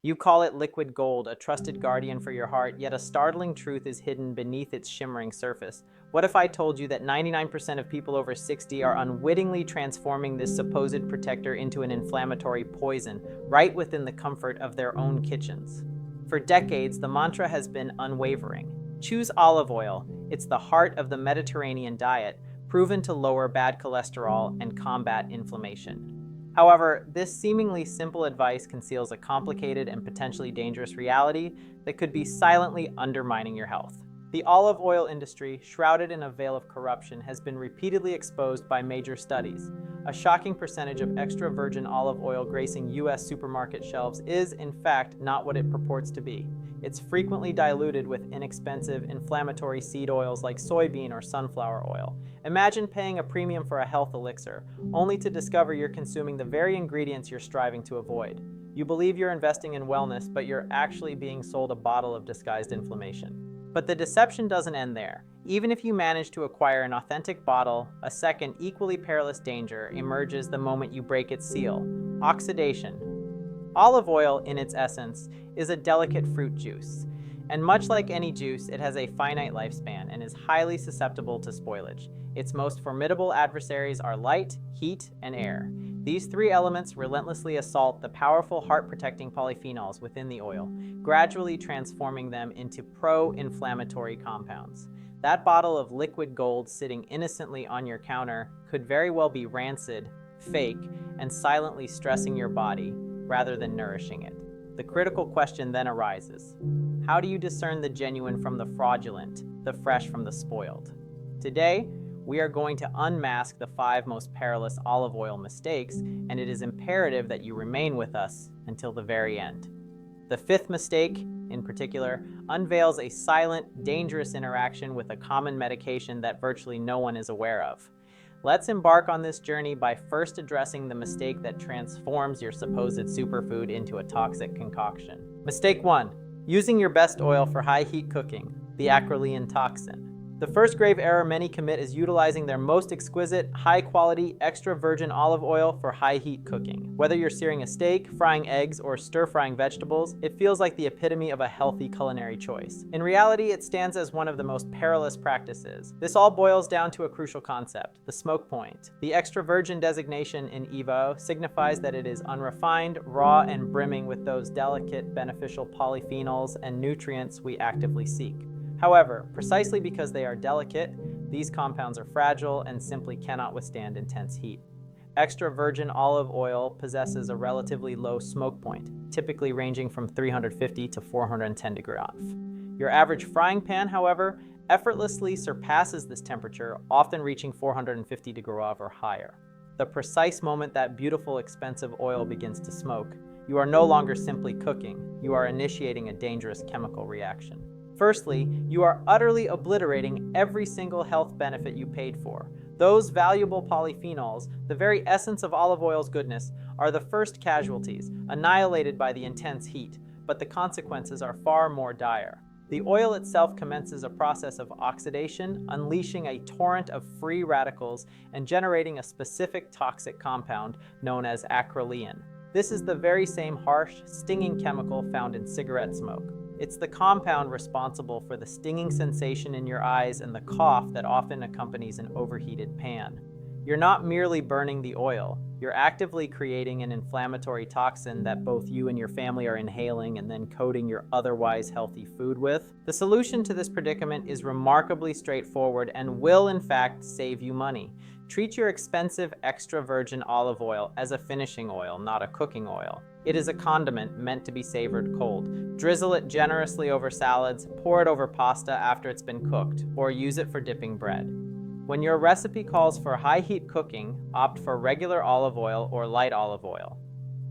You call it liquid gold, a trusted guardian for your heart, yet a startling truth is hidden beneath its shimmering surface. What if I told you that 99% of people over 60 are unwittingly transforming this supposed protector into an inflammatory poison, right within the comfort of their own kitchens? For decades, the mantra has been unwavering. Choose olive oil. It's the heart of the Mediterranean diet, proven to lower bad cholesterol and combat inflammation. However, this seemingly simple advice conceals a complicated and potentially dangerous reality that could be silently undermining your health. The olive oil industry, shrouded in a veil of corruption, has been repeatedly exposed by major studies. A shocking percentage of extra virgin olive oil gracing US supermarket shelves is, in fact, not what it purports to be. It's frequently diluted with inexpensive, inflammatory seed oils like soybean or sunflower oil. Imagine paying a premium for a health elixir, only to discover you're consuming the very ingredients you're striving to avoid. You believe you're investing in wellness, but you're actually being sold a bottle of disguised inflammation. But the deception doesn't end there. Even if you manage to acquire an authentic bottle, a second, equally perilous danger emerges the moment you break its seal: oxidation. Olive oil, in its essence, is a delicate fruit juice, and much like any juice, it has a finite lifespan and is highly susceptible to spoilage. Its most formidable adversaries are light, heat, and air. These three elements relentlessly assault the powerful heart-protecting polyphenols within the oil, gradually transforming them into pro-inflammatory compounds. That bottle of liquid gold sitting innocently on your counter could very well be rancid, fake, and silently stressing your body rather than nourishing it. The critical question then arises: how do you discern the genuine from the fraudulent, the fresh from the spoiled? Today, we are going to unmask the 5 most perilous olive oil mistakes, and it is imperative that you remain with us until the very end. The 5th mistake, in particular, unveils a silent, dangerous interaction with a common medication that virtually no one is aware of. Let's embark on this journey by first addressing the mistake that transforms your supposed superfood into a toxic concoction. Mistake 1: using your best oil for high heat cooking, the acrolein toxin. The first grave error many commit is utilizing their most exquisite, high-quality, extra virgin olive oil for high-heat cooking. Whether you're searing a steak, frying eggs, or stir-frying vegetables, it feels like the epitome of a healthy culinary choice. In reality, it stands as one of the most perilous practices. This all boils down to a crucial concept: the smoke point. The extra virgin designation in EVO signifies that it is unrefined, raw, and brimming with those delicate, beneficial polyphenols and nutrients we actively seek. However, precisely because they are delicate, these compounds are fragile and simply cannot withstand intense heat. Extra virgin olive oil possesses a relatively low smoke point, typically ranging from 350 to 410 degrees. Your average frying pan, however, effortlessly surpasses this temperature, often reaching 450 degrees or higher. The precise moment that beautiful, expensive oil begins to smoke, you are no longer simply cooking, you are initiating a dangerous chemical reaction. Firstly, you are utterly obliterating every single health benefit you paid for. Those valuable polyphenols, the very essence of olive oil's goodness, are the first casualties, annihilated by the intense heat, but the consequences are far more dire. The oil itself commences a process of oxidation, unleashing a torrent of free radicals and generating a specific toxic compound known as acrolein. This is the very same harsh, stinging chemical found in cigarette smoke. It's the compound responsible for the stinging sensation in your eyes and the cough that often accompanies an overheated pan. You're not merely burning the oil, you're actively creating an inflammatory toxin that both you and your family are inhaling and then coating your otherwise healthy food with. The solution to this predicament is remarkably straightforward and will, in fact, save you money. Treat your expensive extra virgin olive oil as a finishing oil, not a cooking oil. It is a condiment meant to be savored cold. Drizzle it generously over salads, pour it over pasta after it's been cooked, or use it for dipping bread. When your recipe calls for high heat cooking, opt for regular olive oil or light olive oil.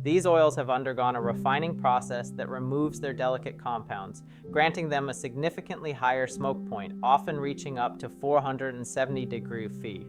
These oils have undergone a refining process that removes their delicate compounds, granting them a significantly higher smoke point, often reaching up to 470 degrees F.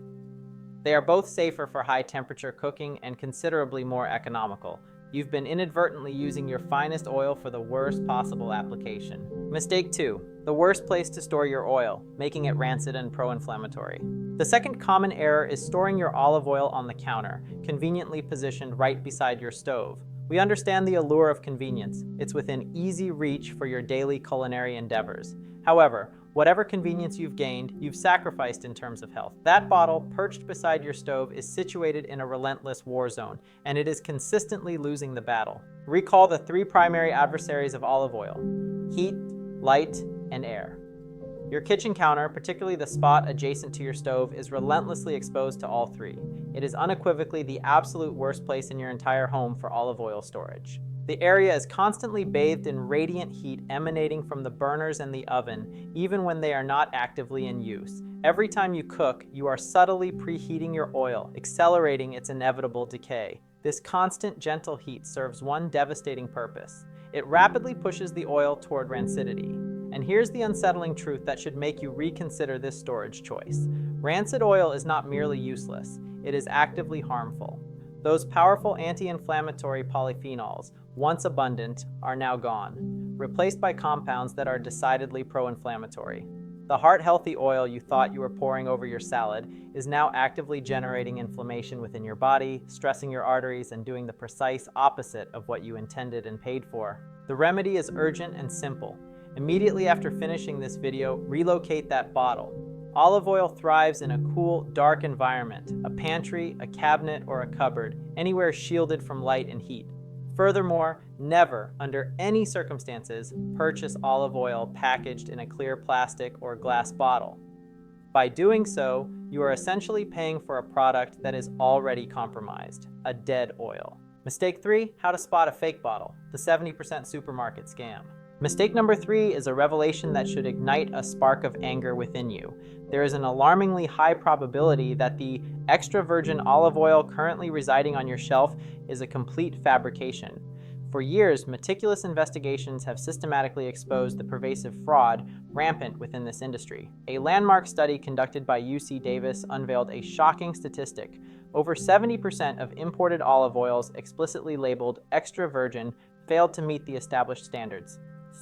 They are both safer for high temperature cooking and considerably more economical. You've been inadvertently using your finest oil for the worst possible application. Mistake 2: the worst place to store your oil, making it rancid and pro-inflammatory. The second common error is storing your olive oil on the counter, conveniently positioned right beside your stove. We understand the allure of convenience. It's within easy reach for your daily culinary endeavors. However, whatever convenience you've gained, you've sacrificed in terms of health. That bottle, perched beside your stove, is situated in a relentless war zone, and it is consistently losing the battle. Recall the three primary adversaries of olive oil: heat, light, and air. Your kitchen counter, particularly the spot adjacent to your stove, is relentlessly exposed to all three. It is unequivocally the absolute worst place in your entire home for olive oil storage. The area is constantly bathed in radiant heat emanating from the burners and the oven, even when they are not actively in use. Every time you cook, you are subtly preheating your oil, accelerating its inevitable decay. This constant, gentle heat serves one devastating purpose. It rapidly pushes the oil toward rancidity. And here's the unsettling truth that should make you reconsider this storage choice. Rancid oil is not merely useless, it is actively harmful. Those powerful anti-inflammatory polyphenols, once abundant, are now gone, replaced by compounds that are decidedly pro-inflammatory. The heart-healthy oil you thought you were pouring over your salad is now actively generating inflammation within your body, stressing your arteries, and doing the precise opposite of what you intended and paid for. The remedy is urgent and simple. Immediately after finishing this video, relocate that bottle. Olive oil thrives in a cool, dark environment, a pantry, a cabinet, or a cupboard, anywhere shielded from light and heat. Furthermore, never, under any circumstances, purchase olive oil packaged in a clear plastic or glass bottle. By doing so, you are essentially paying for a product that is already compromised, a dead oil. Mistake 3, how to spot a fake bottle, the 70% supermarket scam. Mistake number 3 is a revelation that should ignite a spark of anger within you. There is an alarmingly high probability that the extra virgin olive oil currently residing on your shelf is a complete fabrication. For years, meticulous investigations have systematically exposed the pervasive fraud rampant within this industry. A landmark study conducted by UC Davis unveiled a shocking statistic. Over 70% of imported olive oils explicitly labeled extra virgin failed to meet the established standards.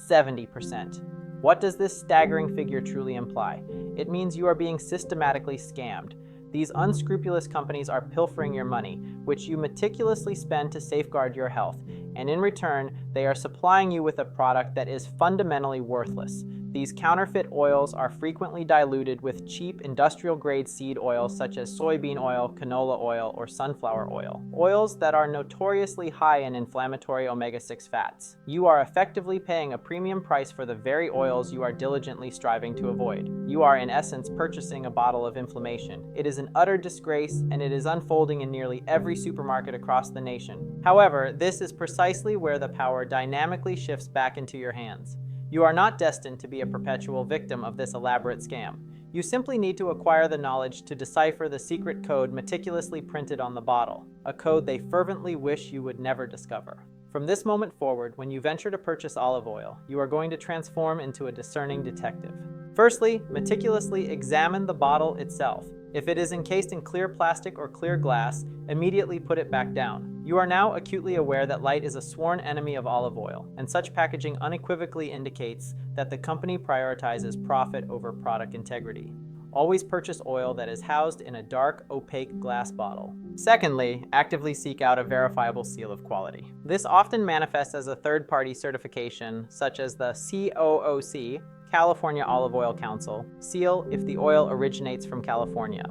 70%. What does this staggering figure truly imply? It means you are being systematically scammed. These unscrupulous companies are pilfering your money, which you meticulously spend to safeguard your health, and in return, they are supplying you with a product that is fundamentally worthless. These counterfeit oils are frequently diluted with cheap industrial-grade seed oils such as soybean oil, canola oil, or sunflower oil. Oils that are notoriously high in inflammatory omega-6 fats. You are effectively paying a premium price for the very oils you are diligently striving to avoid. You are, in essence, purchasing a bottle of inflammation. It is an utter disgrace, and it is unfolding in nearly every supermarket across the nation. However, this is precisely where the power dynamically shifts back into your hands. You are not destined to be a perpetual victim of this elaborate scam. You simply need to acquire the knowledge to decipher the secret code meticulously printed on the bottle, a code they fervently wish you would never discover. From this moment forward, when you venture to purchase olive oil, you are going to transform into a discerning detective. Firstly, meticulously examine the bottle itself. If it is encased in clear plastic or clear glass, immediately put it back down. You are now acutely aware that light is a sworn enemy of olive oil, and such packaging unequivocally indicates that the company prioritizes profit over product integrity. Always purchase oil that is housed in a dark, opaque glass bottle. Secondly, actively seek out a verifiable seal of quality. This often manifests as a third-party certification, such as the COOC, California Olive Oil Council, seal if the oil originates from California.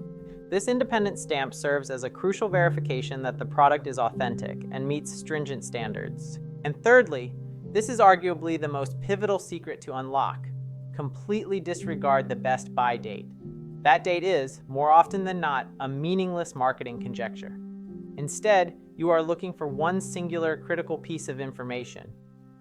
This independent stamp serves as a crucial verification that the product is authentic and meets stringent standards. And thirdly, this is arguably the most pivotal secret to unlock. Completely disregard the best buy date. That date is, more often than not, a meaningless marketing conjecture. Instead, you are looking for one singular critical piece of information: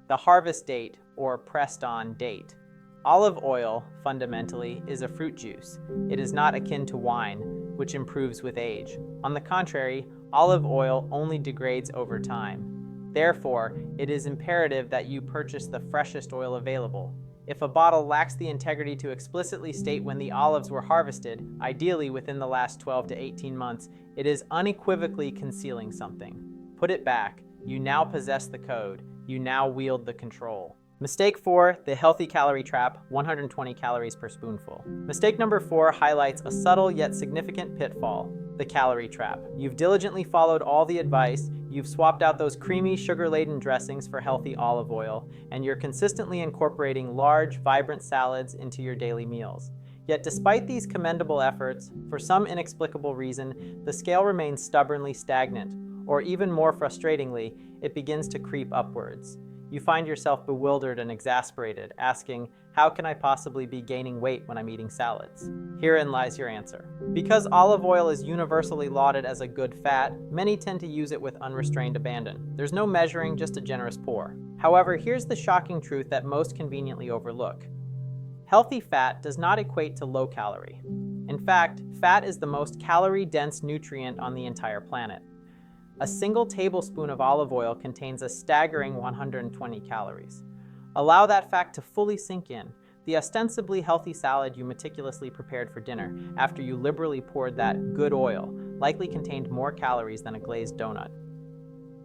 the harvest date or pressed-on date. Olive oil, fundamentally, is a fruit juice. It is not akin to wine, which improves with age. On the contrary, olive oil only degrades over time. Therefore, it is imperative that you purchase the freshest oil available. If a bottle lacks the integrity to explicitly state when the olives were harvested, ideally within the last 12 to 18 months, it is unequivocally concealing something. Put it back. You now possess the code. You now wield the control. Mistake 4, the healthy calorie trap, 120 calories per spoonful. Mistake number 4 highlights a subtle yet significant pitfall, the calorie trap. You've diligently followed all the advice, You've swapped out those creamy, sugar-laden dressings for healthy olive oil, and you're consistently incorporating large, vibrant salads into your daily meals. Yet despite these commendable efforts, for some inexplicable reason, the scale remains stubbornly stagnant, or even more frustratingly, it begins to creep upwards. You find yourself bewildered and exasperated, asking, how can I possibly be gaining weight when I'm eating salads? Herein lies your answer. Because olive oil is universally lauded as a good fat, many tend to use it with unrestrained abandon. There's no measuring, just a generous pour. However, here's the shocking truth that most conveniently overlook. Healthy fat does not equate to low calorie. In fact, fat is the most calorie-dense nutrient on the entire planet. A single tablespoon of olive oil contains a staggering 120 calories. Allow that fact to fully sink in. The ostensibly healthy salad you meticulously prepared for dinner, after you liberally poured that good oil, likely contained more calories than a glazed donut.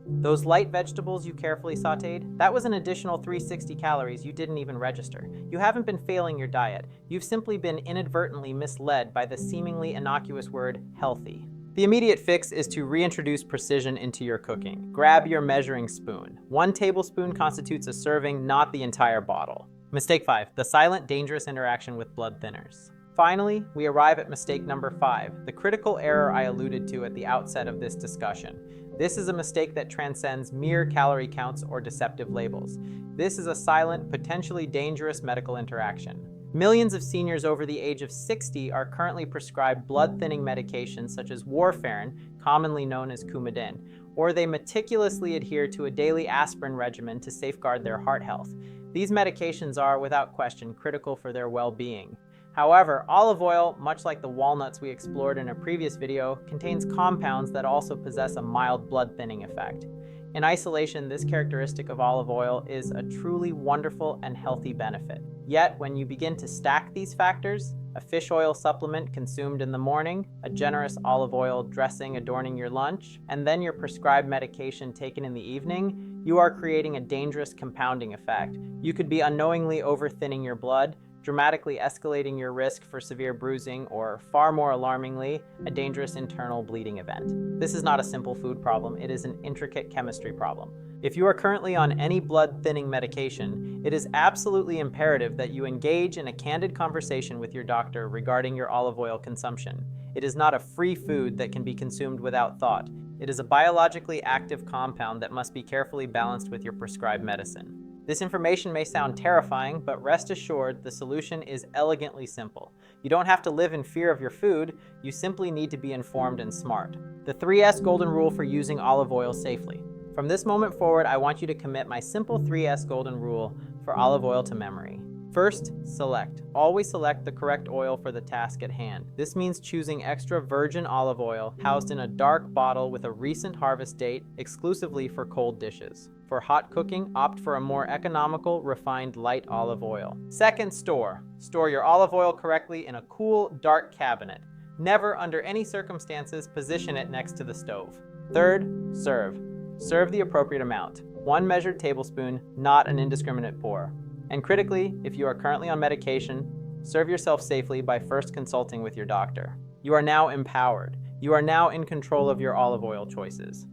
Those light vegetables you carefully sautéed, that was an additional 360 calories you didn't even register. You haven't been failing your diet. You've simply been inadvertently misled by the seemingly innocuous word healthy. The immediate fix is to reintroduce precision into your cooking. Grab your measuring spoon. 1 tablespoon constitutes a serving, not the entire bottle. Mistake 5, the silent, dangerous interaction with blood thinners. Finally, we arrive at mistake number 5, the critical error I alluded to at the outset of this discussion. This is a mistake that transcends mere calorie counts or deceptive labels. This is a silent, potentially dangerous medical interaction. Millions of seniors over the age of 60 are currently prescribed blood-thinning medications such as warfarin, commonly known as Coumadin, or they meticulously adhere to a daily aspirin regimen to safeguard their heart health. These medications are, without question, critical for their well-being. However, olive oil, much like the walnuts we explored in a previous video, contains compounds that also possess a mild blood-thinning effect. In isolation, this characteristic of olive oil is a truly wonderful and healthy benefit. Yet, when you begin to stack these factors, a fish oil supplement consumed in the morning, a generous olive oil dressing adorning your lunch, and then your prescribed medication taken in the evening, you are creating a dangerous compounding effect. You could be unknowingly over-thinning your blood, dramatically escalating your risk for severe bruising, or far more alarmingly, a dangerous internal bleeding event. This is not a simple food problem, it is an intricate chemistry problem. If you are currently on any blood-thinning medication, it is absolutely imperative that you engage in a candid conversation with your doctor regarding your olive oil consumption. It is not a free food that can be consumed without thought. It is a biologically active compound that must be carefully balanced with your prescribed medicine. This information may sound terrifying, but rest assured, the solution is elegantly simple. You don't have to live in fear of your food, you simply need to be informed and smart. The 3S golden rule for using olive oil safely. From this moment forward, I want you to commit my simple 3S golden rule for olive oil to memory. First, select. Always select the correct oil for the task at hand. This means choosing extra virgin olive oil housed in a dark bottle with a recent harvest date exclusively for cold dishes. For hot cooking, opt for a more economical, refined light olive oil. Second, store. Store your olive oil correctly in a cool, dark cabinet. Never, under any circumstances, position it next to the stove. Third, serve. Serve the appropriate amount. 1 measured tablespoon, not an indiscriminate pour. And critically, if you are currently on medication, serve yourself safely by first consulting with your doctor. You are now empowered. You are now in control of your olive oil choices.